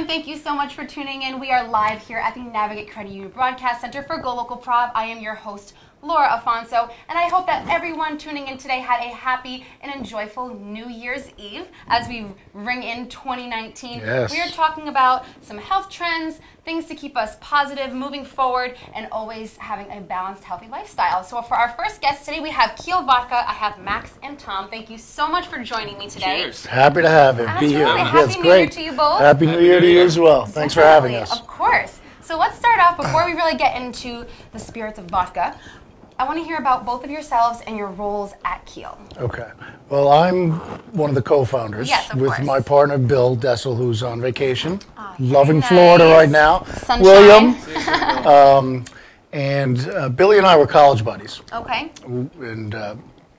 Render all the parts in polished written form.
and thank you so much for tuning in. We are live here at the Navigate Credit Union Broadcast Center for GoLocal Prov. I am your host, Laura Afonso, and I hope that everyone tuning in today had a happy and enjoyable New Year's Eve as we ring in 2019. Yes. We are talking about some health trends, things to keep us positive, moving forward, and always having a balanced, healthy lifestyle. So for our first guest today, we have Keel Vodka. I have Max and Tom. Thank you so much for joining me today. Cheers. Happy to have him. Absolutely. Be here. Happy New Year to you both. Happy New Year to you as well. Thanks for having us. Of course. So let's start off, before we really get into the spirits of vodka, I want to hear about both of yourselves and your roles at Keel. Okay. Well, I'm one of the co-founders with my partner, Bill Dessel, who's on vacation. Loving Florida right now. Sunshine. William. And Billy and I were college buddies. Okay. And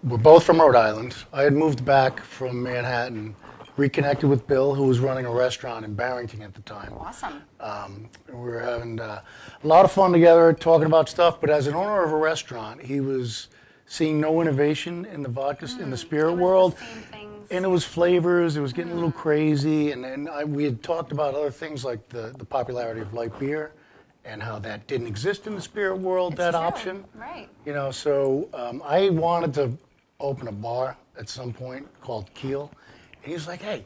we're both from Rhode Island. I had moved back from Manhattan, reconnected with Bill, who was running a restaurant in Barrington at the time. Awesome. We were having a lot of fun together, talking about stuff. But as an owner of a restaurant, he was seeing no innovation in the vodka, in the spirit world. The same things. And it was flavors. It was getting a little crazy. And then we had talked about other things like the popularity of light beer and how that didn't exist in the spirit world, that option. Right. You know, so I wanted to open a bar at some point called Keel. And he's like, hey,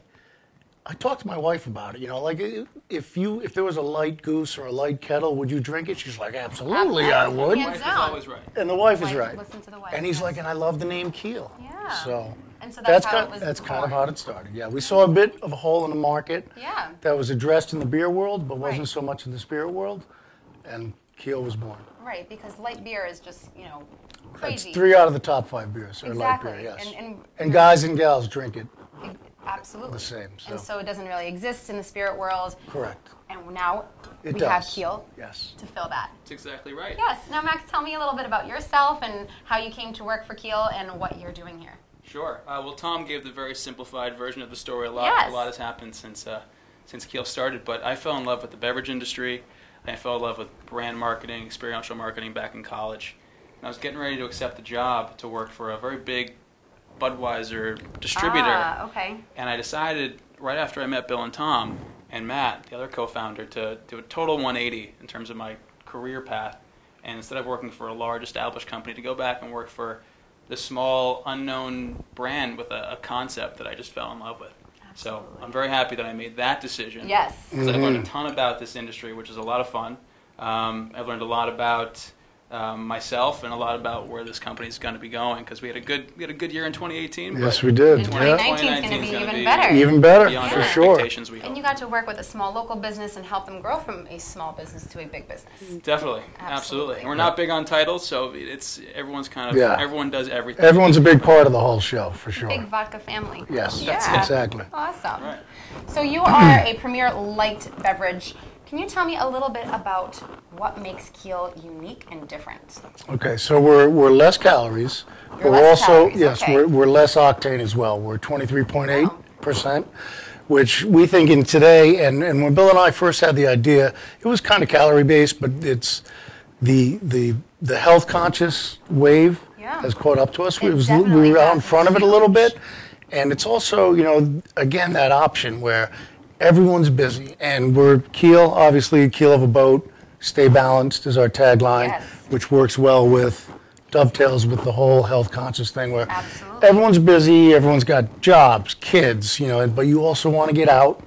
I talked to my wife about it. You know, like if there was a light goose or a light kettle, would you drink it? She's like, absolutely, I would. Hands The wife is down. always right. And the wife is right. Listen to the wife. And he's like, and I love the name Keel. Yeah. So And so that's how it was that's kind born. of how it started. Yeah, we saw a bit of a hole in the market. Yeah. That was addressed in the beer world, but wasn't Right. so much in the spirit world. And Keel was born. Right, because light beer is just, It's crazy. 3 out of the top 5 beers are light Exactly. beer, yes. And Guys and gals drink it absolutely. the same. And so it doesn't really exist in the spirit world. Correct. And now It we does. have Keel Yes. to fill that. That's exactly right. Yes. Now, Max, tell me a little bit about yourself and how you came to work for Keel and what you're doing here. Sure. Well, Tom gave the very simplified version of the story. Yes. A lot has happened since Keel started, but I fell in love with the beverage industry. I fell in love with brand marketing, experiential marketing back in college. And I was getting ready to accept a job to work for a very big Budweiser distributor. Okay. And I decided right after I met Bill and Tom and Matt, the other co-founder, to do a total 180 in terms of my career path. And instead of working for a large established company, to go back and work for this small unknown brand with a concept that I just fell in love with. Absolutely. So I'm very happy that I made that decision. Yes. Because I've learned a ton about this industry, which is a lot of fun. I've learned a lot about myself and a lot about where this company is going to be going, because we had a good year in 2018. Yes, we did. And Yeah. 2019 is going to be even better. Even better, beyond for our sure. expectations, we hope. And you got to work with a small local business and help them grow from a small business to a big business. Definitely, Absolutely. absolutely. And we're not big on titles, so everyone's kind of everyone does everything. Everyone's a big part of the whole show, for sure. Big vodka family. Yes, Yeah. exactly. Awesome. Right. So you are a premier light beverage. Can you tell me a little bit about what makes Keel unique and different? Okay, so we're less calories, but You're we're less also calories, yes, okay. we're less octane as well. We're 23.8%, which we think in today, and when Bill and I first had the idea, it was kind of calorie based, but it's the health conscious wave Yeah. has caught up to us. It We definitely were out in does. front of it a little bit, and it's also again that option where everyone's busy, and we're Keel, obviously Keel of a boat, stay balanced is our tagline, Yes. which works well with, dovetails with the whole health conscious thing where Absolutely. everyone's busy, everyone's got jobs, kids, but you also want to get out,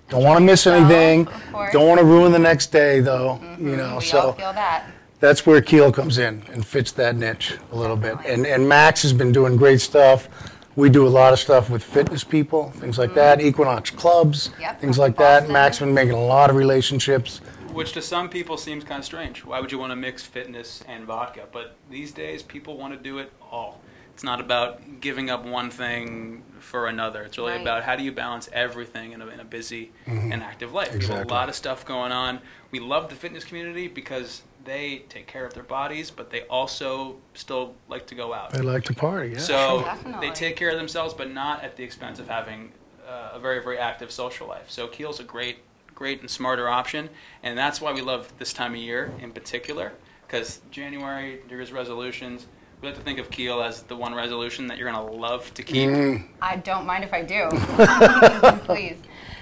don't want to miss anything, of course. don't want to ruin the next day though, We so all feel that. that's where Keel comes in and fits that niche a little bit. And Max has been doing great stuff. We do a lot of stuff with fitness people, things like that, Equinox clubs, Yep, things from like that. Boston. Max has been making a lot of relationships. Which to some people seems kind of strange. Why would you want to mix fitness and vodka? But these days, people want to do it all. It's not about giving up one thing for another. It's really Right. about how do you balance everything in a busy and active life. We have a Exactly. lot of stuff going on. We love the fitness community because they take care of their bodies, but they also still like to go out. They like to party, yeah. So Definitely. they take care of themselves, but not at the expense of having a very, very active social life. So Keel's a great and smarter option, and that's why we love this time of year in particular, because January, New Year's resolutions, we like to think of Keel as the one resolution that you're going to love to keep. I don't mind if I do. Please.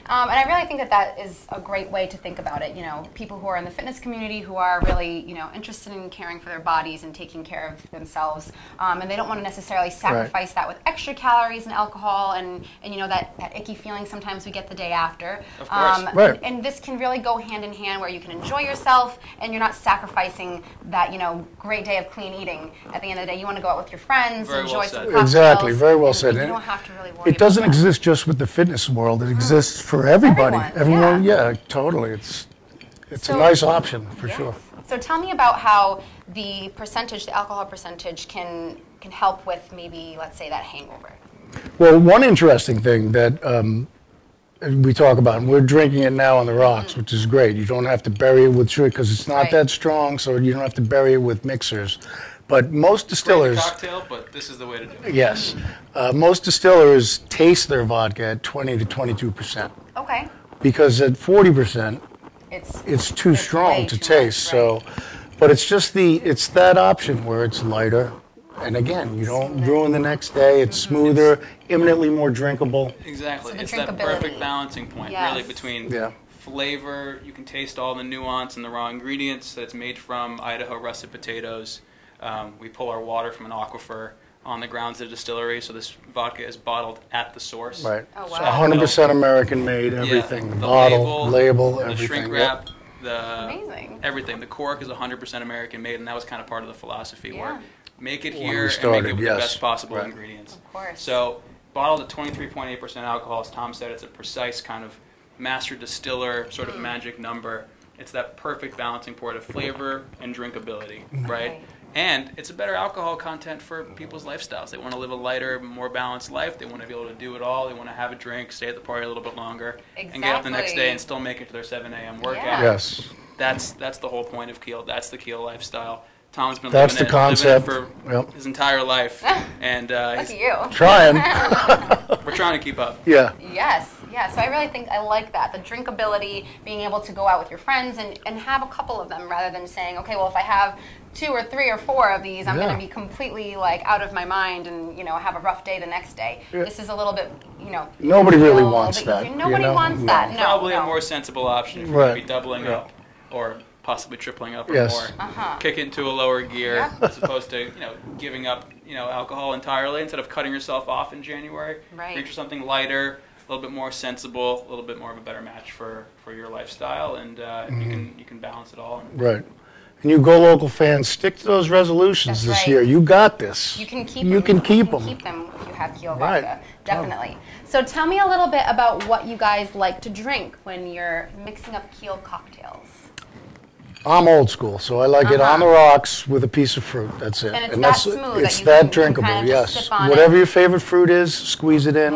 And I really think that that is a great way to think about it. You know, people who are in the fitness community who are really, you know, interested in caring for their bodies and taking care of themselves, and they don't want to necessarily sacrifice that with extra calories and alcohol and you know, that icky feeling sometimes we get the day after. Of course. And this can really go hand in hand where you can enjoy yourself and you're not sacrificing that, you know, great day of clean eating. At the end of the day, you want to go out with your friends, enjoy some cocktails. Exactly, very well said. You don't have to really worry It doesn't about exist just with the fitness world. It exists for everybody. Everyone, yeah, totally. It's a nice option for sure. So tell me about how the percentage, the alcohol percentage, can help with maybe, let's say, that hangover. Well, one interesting thing that we talk about, and we're drinking it now on the rocks, which is great. You don't have to bury it with sugar because it's not that strong, so you don't have to bury it with mixers. But most distillers... Great cocktail, but this is the way to do it. Yes. Most distillers taste their vodka at 20 to 22%. Okay. Because at 40%, it's too strong to taste. So, but it's just it's that option where it's lighter. And again, you don't ruin the next day. It's smoother, imminently more drinkable. Exactly. So it's that perfect balancing point, really, between flavor. You can taste all the nuance and the raw ingredients that it's made from. Idaho russet potatoes. We pull our water from an aquifer on the grounds of the distillery, so this vodka is bottled at the source. Right. Oh, wow. So 100% American made, everything. The bottle, label, everything. The shrink wrap, Amazing. everything. The cork is 100% American made, and that was kind of part of the philosophy where make it When here we started, and make it with the best possible ingredients. Of course. So bottled at 23.8% alcohol, as Tom said, it's a precise kind of master distiller sort of magic number. It's that perfect balancing point of flavor and drinkability, right? And it's a better alcohol content for people's lifestyles. They want to live a lighter, more balanced life. They want to be able to do it all. They want to have a drink, stay at the party a little bit longer, and get up the next day and still make it to their 7 a.m. workout. Yes. That's the whole point of Keel. That's the Keel lifestyle. Tom's been living it for his entire life. And look at you. Trying. We're trying to keep up. Yeah. Yes. Yeah, so I really think I like that. The drinkability, being able to go out with your friends and have a couple of them rather than saying, okay, well, if I have 2 or 3 or 4 of these, I'm going to be completely like out of my mind and, you know, have a rough day the next day. This is a little bit, you know. Nobody really wants that. Nobody wants that. No. Probably a more sensible option if you're going to be doubling up or possibly tripling up or more. Kick it into a lower gear as opposed to, you know, giving up, you know, alcohol entirely instead of cutting yourself off in January. Drink something lighter, a little bit more sensible, a little bit more of a better match for your lifestyle, and you can balance it all. Right. And you GoLocal fans, stick to those resolutions this year. You got this. You can keep them. You can keep them if you have Keel Vodka. Definitely. So tell me a little bit about what you guys like to drink when you're mixing up Keel cocktails. I'm old school, so I like it on the rocks with a piece of fruit. That's it. And it's that smooth. It's that drinkable, yes. Whatever your favorite fruit is, squeeze it in.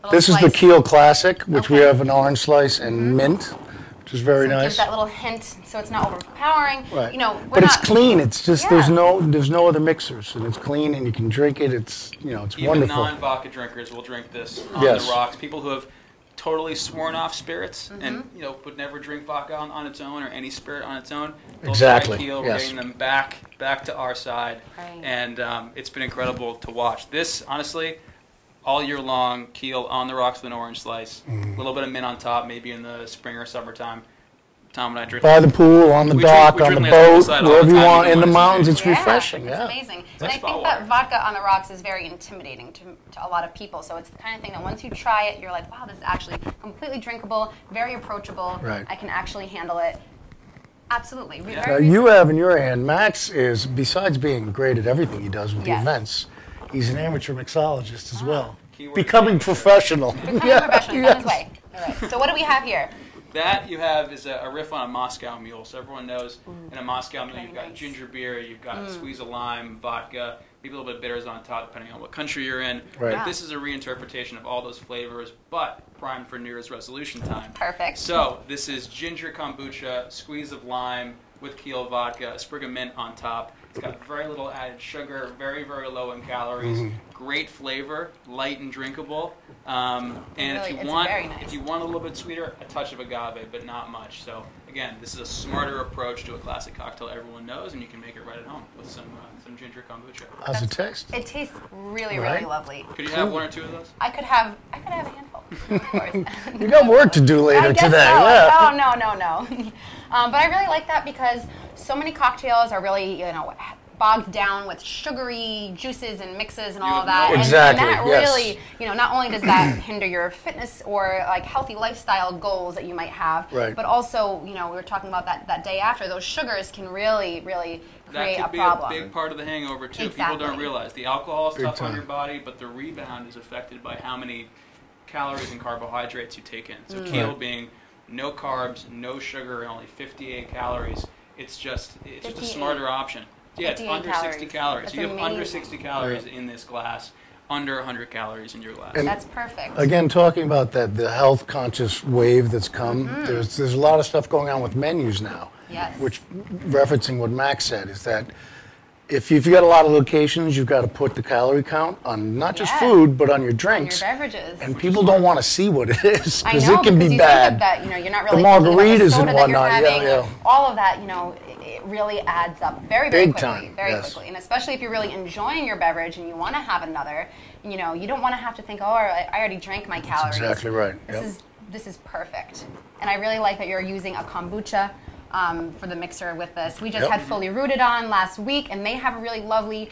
This is the Keel Classic, which we have an orange slice and mint, which is very nice. Gives that little hint, so it's not overpowering. Right. You know, but it's clean. It's just there's no other mixers, and it's clean, and you can drink it. It's it's even wonderful. Even non-vodka drinkers will drink this on the rocks. People who have totally sworn off spirits and would never drink vodka on its own or any spirit on its own. Exactly. Keel, we're getting them back to our side, and it's been incredible to watch. This honestly. All year long, Keel on the rocks with an orange slice. A little bit of mint on top, maybe in the spring or summertime. Tom and I drink. By the pool, on the dock, on the boat, wherever you want, in the mountains. It's refreshing. It's amazing. And I think that vodka on the rocks is very intimidating to a lot of people. So it's the kind of thing that once you try it, you're like, wow, this is actually completely drinkable, very approachable. Right. I can actually handle it. Absolutely. Now, you have in your hand, Max is, besides being great at everything he does with the events, he's an amateur mixologist as well. Becoming professional. Becoming professional, on his way. All right. So what do we have here? That you have is a riff on a Moscow Mule. So everyone knows in a Moscow Mule you've got ginger beer, you've got squeeze of lime, vodka, maybe a little bit of bitters on top depending on what country you're in. Right. But this is a reinterpretation of all those flavors, but primed for New Year's resolution time. Perfect. So this is ginger kombucha, squeeze of lime with Keel Vodka, a sprig of mint on top. It's got very little added sugar, very, very low in calories, great flavor, light and drinkable. And really, if you want a little bit sweeter, a touch of agave, but not much. So again, this is a smarter approach to a classic cocktail everyone knows, and you can make it right at home with some ginger kombucha. How's it taste? It tastes really, really lovely. Could you have 1 or 2 of those? I could have a handful. Of course. You got work to do later I guess today. so. Yeah. Oh, no. But I really like that because so many cocktails are really, bogged down with sugary juices and mixes and all of that. Exactly. And that yes. really, not only does that hinder your fitness or like healthy lifestyle goals that you might have, right. but also, we were talking about that day after, those sugars can really create a problem. That could be a big part of the hangover too. Exactly. People don't realize the alcohol is Big tough time. on your body, but the rebound is affected by how many calories and carbohydrates you take in. So Keel being no carbs, no sugar, and only 58 calories, it's just a smarter option. Yeah, it's under 60 calories. That's you have amazing. under 60 calories in this glass, under 100 calories in your glass. And that's perfect. Again, talking about the health conscious wave that's come, there's a lot of stuff going on with menus now. Yes. Which, referencing what Max said, is that if you've got a lot of locations, you've got to put the calorie count on not just food, but on your drinks. On your beverages. And people don't want to see what it is because I know, it can be you bad. Think of that, you're not really the margaritas the soda and that whatnot, you're having, yeah. all of that, it really adds up very Big quickly. time, Very yes. quickly. And especially if you're really enjoying your beverage and you want to have another, you don't want to have to think, oh, I already drank my calories. That's exactly right. This is perfect. And I really like that you're using a kombucha for the mixer with this. We just had Fully Rooted on last week, and they have a really lovely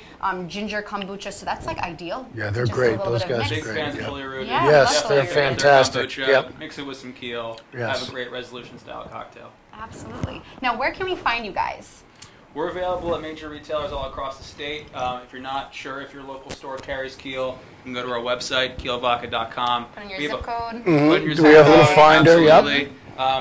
ginger kombucha, so that's like ideal. Yeah, they're Just great. a little Those bit of guys are mix. Big great. fans of Fully Rooted. Yeah, Yes, definitely. they're Get their fantastic. kombucha, Yep. Mix it with some Keel. Yes. Have a great resolution style cocktail. Absolutely. Now, where can we find you guys? We're available at major retailers all across the state. If you're not sure if your local store carries Keel, you can go to our website, keelvodka.com. Put in your zip code. Put in your Do zip we have a little code, finder? Yep. absolutely.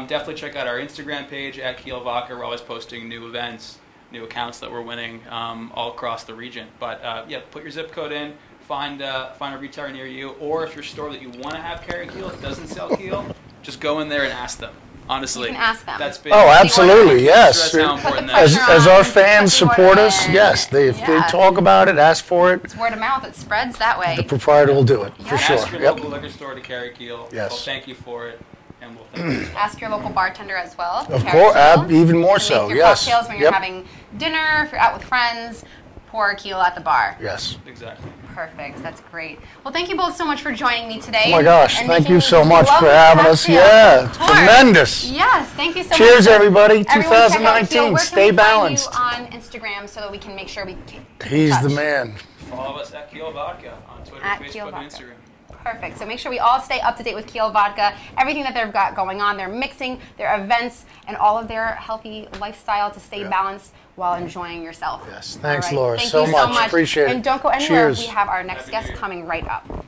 Definitely check out our Instagram page at Keel Vodka. We're always posting new events, new accounts that we're winning all across the region. But put your zip code in, find a retailer near you, or if your store that you want to have carry Keel doesn't sell Keel, just go in there and ask them. Honestly, You can ask them. That's big. Oh, absolutely, yes. Stress how important that As, is. as our fans Put the support order us, in. yes, they talk about it, ask for it, It's word of mouth. It spreads that way. the proprietor will do it, for Yeah. sure. Ask your Yep. local liquor store to carry Keel. Yes. We'll thank you for it, and we'll thank you. Ask your local bartender as well. Of Carry course, Keel. even more To so, make your yes. cocktails when you're Yep. having dinner, if you're out with friends, pour Keel at the bar. Yes. Exactly. Perfect. That's great. Well, thank you both so much for joining me today. Oh my gosh, and thank making you so these much for lovely having us. cocktails. Yeah, Of course. tremendous. Yes, thank you so much. Cheers, everybody. Everyone check out 2019. Keel. Where Stay can we balanced. Find you on Instagram so that we can make sure we keep in He's touch? the man. Follow us at Keel Vodka on Twitter, At Keel Facebook, Vodka. and Instagram. Perfect. So make sure we all stay up to date with Keel Vodka, everything that they've got going on, their mixing, their events, and all of their healthy lifestyle to stay balanced while enjoying yourself. Yes. Thanks, All right. Laura, Thank so you so much. much. Appreciate it. And don't go anywhere. Cheers. We have our next Happy guest New Year. coming right up.